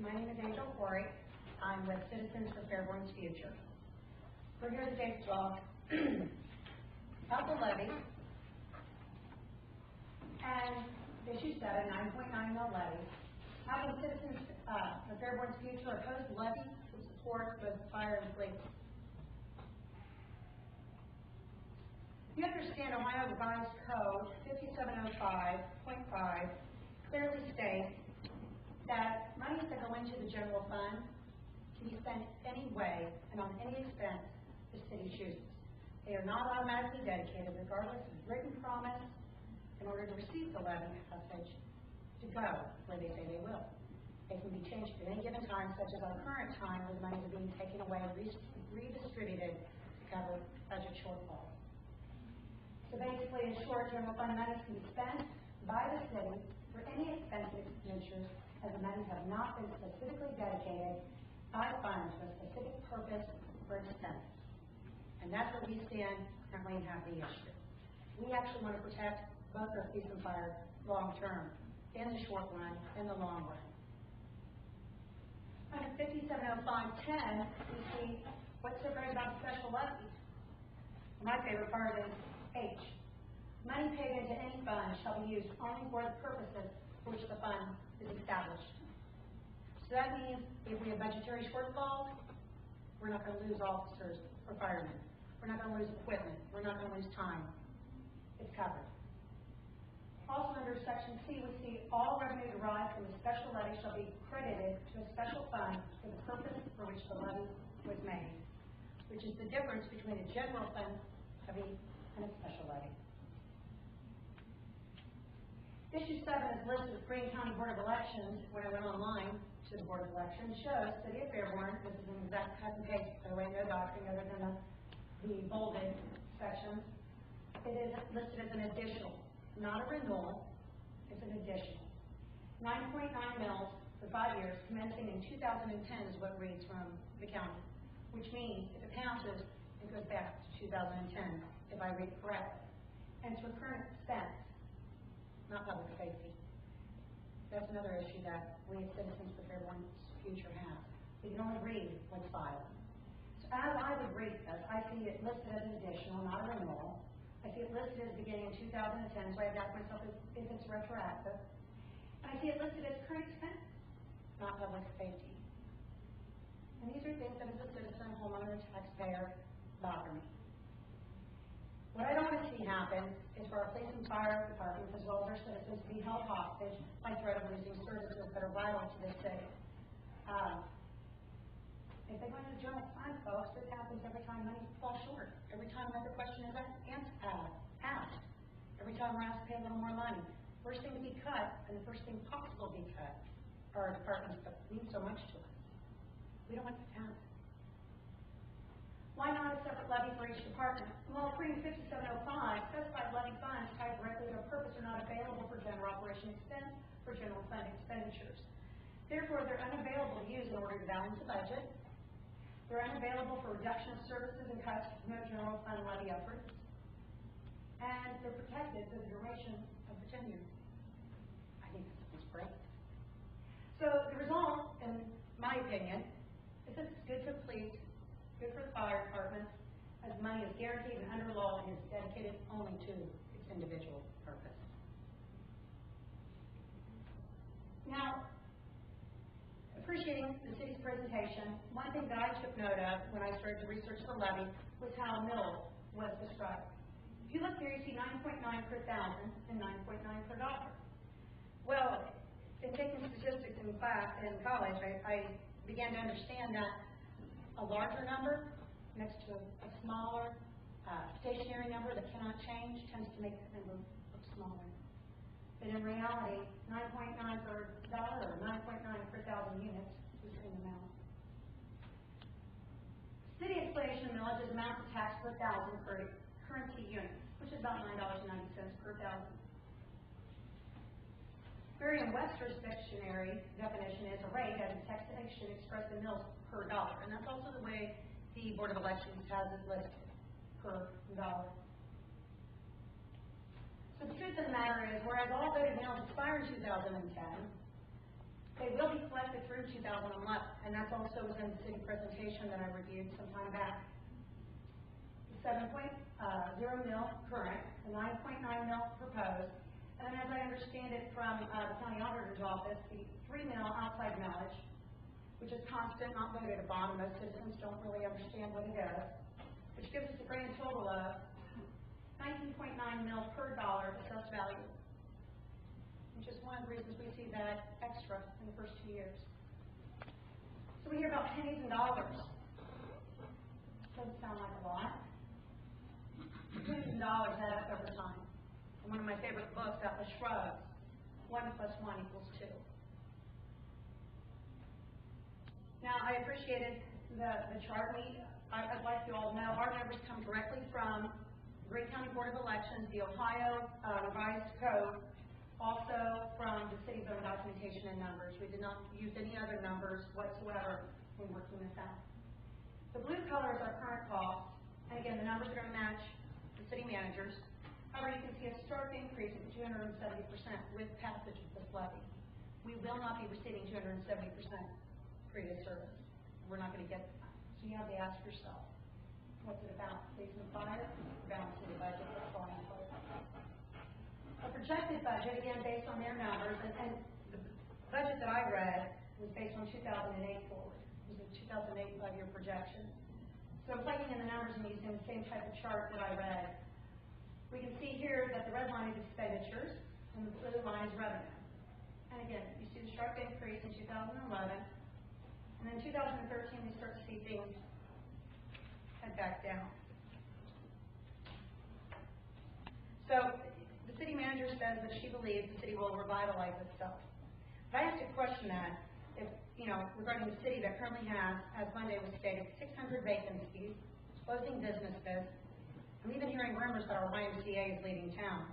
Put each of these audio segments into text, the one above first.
My name is Angel Corey. I'm with Citizens for Fairborn's Future. We're here today to talk about the levy and issue 7, 9.9 mill levy. How can Citizens for Fairborn's Future oppose the levy to support both fire and police? You understand Ohio Revised Code 5705.5 clearly states that monies that go into the general fund can be spent any way and on any expense the city chooses. They are not automatically dedicated, regardless of written promise, in order to receive the levy passage to go where they say they will. They can be changed at any given time, such as our current time where the monies are being taken away and redistributed to cover budget shortfalls. So basically, in short, general fund monies can be spent by the city for any expensive expenditures as the monies have not been specifically dedicated by the fund to a specific purpose or expense. And that's where we stand currently and have the issue. We actually want to protect both our police and fire long term, in the short run, in the long run. Under 5705.10, we see what's so great about special levies. My favorite part is H. Money paid into any fund shall be used only for the purposes for which the fund is established. So that means if we have budgetary shortfalls, we're not going to lose officers or firemen. We're not going to lose equipment. We're not going to lose time. It's covered. Also under Section C, we see all revenue derived from the special levy shall be credited to a special fund for the purpose for which the levy was made, which is the difference between a general fund levy and a special levy. Issue 7 is listed with Greene County Board of Elections. When I went online to the Board of Elections, shows City of Fairborn. This is an exact cut and paste, by the way, no doctoring other than the bolded sections. It is listed as an additional, not a renewal. It's an additional. 9.9 mills for 5 years, commencing in 2010 is what reads from the county, which means if it passes, it goes back to 2010, if I read correctly. And it's for current expense, not public safety. That's another issue that we as Citizens for Fairborn's Future have. We can only read what's filed. So as I would read this, I see it listed as an additional, not a renewal. I see it listed as beginning in 2010, so I ask myself if it's retroactive. And I see it listed as current expense, not public safety. And these are things that as a citizen, homeowner, taxpayer, bother me. What I don't want to see happen is for our police and fire departments, as well as our citizens, to be held hostage by threat of losing services that are vital to this city. If they go into the general fund, folks, this happens every time money falls short. Every time another question is asked. Every time we're asked to pay a little more money. First thing to be cut, and the first thing possible to be cut, are our departments that mean so much to us. We don't want that to happen. Why not a separate levy for each department? Well, Cream 5705 specifies levy funds tied directly to a purpose are not available for general operation expense for general fund expenditures. Therefore, they're unavailable to use in order to balance the budget. They're unavailable for reduction of services and cuts to promote general fund levy efforts. And they're protected for the duration of the tenure. I think that's great. So the result, in my opinion, is that it's good for the police, good for the fire department, as money is guaranteed and under law and is dedicated only to its individual purpose. Now, appreciating the city's presentation, one thing that I took note of when I started to research the levy was how mill was described. If you look here, you see 9.9 per thousand and 9.9 per dollar. Well, in taking statistics in class in college, I began to understand that a larger number next to a smaller stationary number that cannot change tends to make that number look smaller. But in reality, 9.9 per dollar or 9.9 per thousand units is the same amount. City explanation millage is amount of tax per thousand per currency unit, which is about $9.90 per thousand. Merriam-Webster's dictionary definition is a rate as a taxation expressed in mills per dollar, and that's also the way the Board of Elections has it listed, per dollar. So the truth of the matter is, whereas all voted mills expire in 2010, They will be collected through 2011, and that's also within the city presentation that I reviewed some time back. The 7.0 mil current, the 9.9 mil proposed, and then as I understand it from the county auditor's office, the 3 mil outside millage, which is constant, not voted upon. Most citizens don't really understand what it is, which gives us a grand total of 19.9 mil per dollar assessed value, which is one of the reasons we see that extra in the first 2 years. So we hear about pennies and dollars. Doesn't sound like a lot. Pennies and dollars add up over time. In one of my favorite books, Atlas Shrugged, 1 + 1 = 2. Now, I appreciated the chart. I'd like you all to know our numbers come directly from Greene County Board of Elections, the Ohio revised code, also from the city's own documentation and numbers. We did not use any other numbers whatsoever when working this out. The blue color is our current cost, and again, the numbers are going to match the city managers. However, you can see a stark increase of 270% with passage of this levy. We will not be receiving 270% previous service. We're not going to get that. So you have to ask yourself, what's it about? Police and fire, balancing the budget, that's all I'm saying. A projected budget, again, based on their numbers, and the budget that I read was based on 2008 forward. It was a 2008 5-year projection. So plugging in the numbers and using the same type of chart that I read, we can see here that the red line is expenditures and the blue line is revenue. And again, you see the sharp increase in 2011, and then 2013 we start to see things head back down. So the city manager says that she believes the city will revitalize itself. But I have to question that if, regarding the city that currently has, as Monday was stated, 600 vacancies, closing businesses. I'm even hearing rumors that our YMCA is leaving town.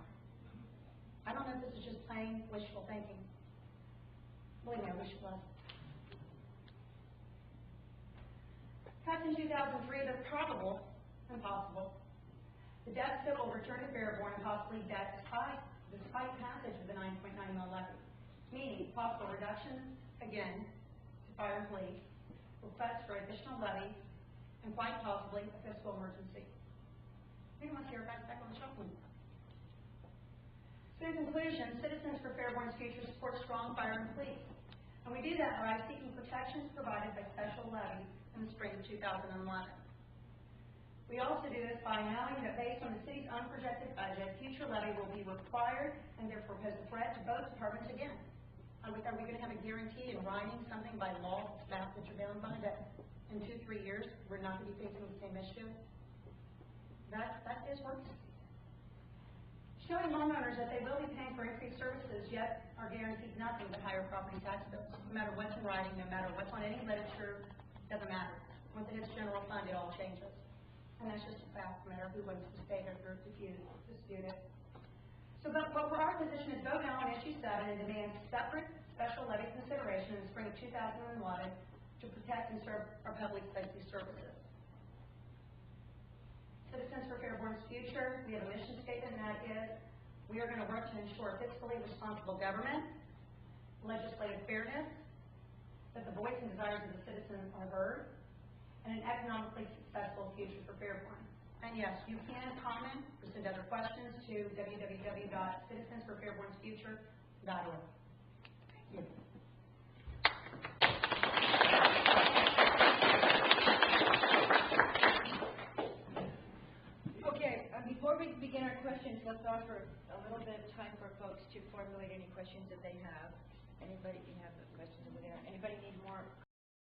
I don't know if this is just plain wishful thinking. Believe me, I wish it was. Cuts in 2003, they're probable and possible. The deficit will return to Fairborn and possibly debt despite passage of the 9.9 mil levy, meaning possible reductions, again, to fire and police, requests for additional levies, and quite possibly a fiscal emergency. We don't want to see our backs back on the shopping. So in conclusion, Citizens for Fairborn's Future support strong fire and police. And we do that by seeking protections provided by special levies in the spring of 2011. We also do this by knowing that based on the city's unprojected budget, future levy will be required and therefore pose a threat to both departments again. Are we going to have a guarantee in writing something by law that you're bound by that in 2-3 years we're not going to be facing the same issue? That is working. Showing homeowners that they will be paying for increased services, yet are guaranteed nothing but higher property tax bills. No matter what's in writing, no matter what's on any literature, doesn't matter. Once it hits general fund, it all changes. And that's just a fact, no matter who wants to stay there or dispute it. So, but our position is vote no on issue 7 and demand separate special levy consideration in the spring of 2011 to protect and serve our public safety services. Citizens for Fairborn's Future, we have a mission statement, and that is we are going to work to ensure fiscally responsible government, legislative fairness, that the voice and desires of the citizens are heard, and an economically successful future for Fairborn. And yes, you can comment or send other questions to www.citizensforfairbornsfuture.org. Thank you. Before we begin our questions, let's offer a little bit of time for folks to formulate any questions that they have. Anybody have questions over there? Anybody need more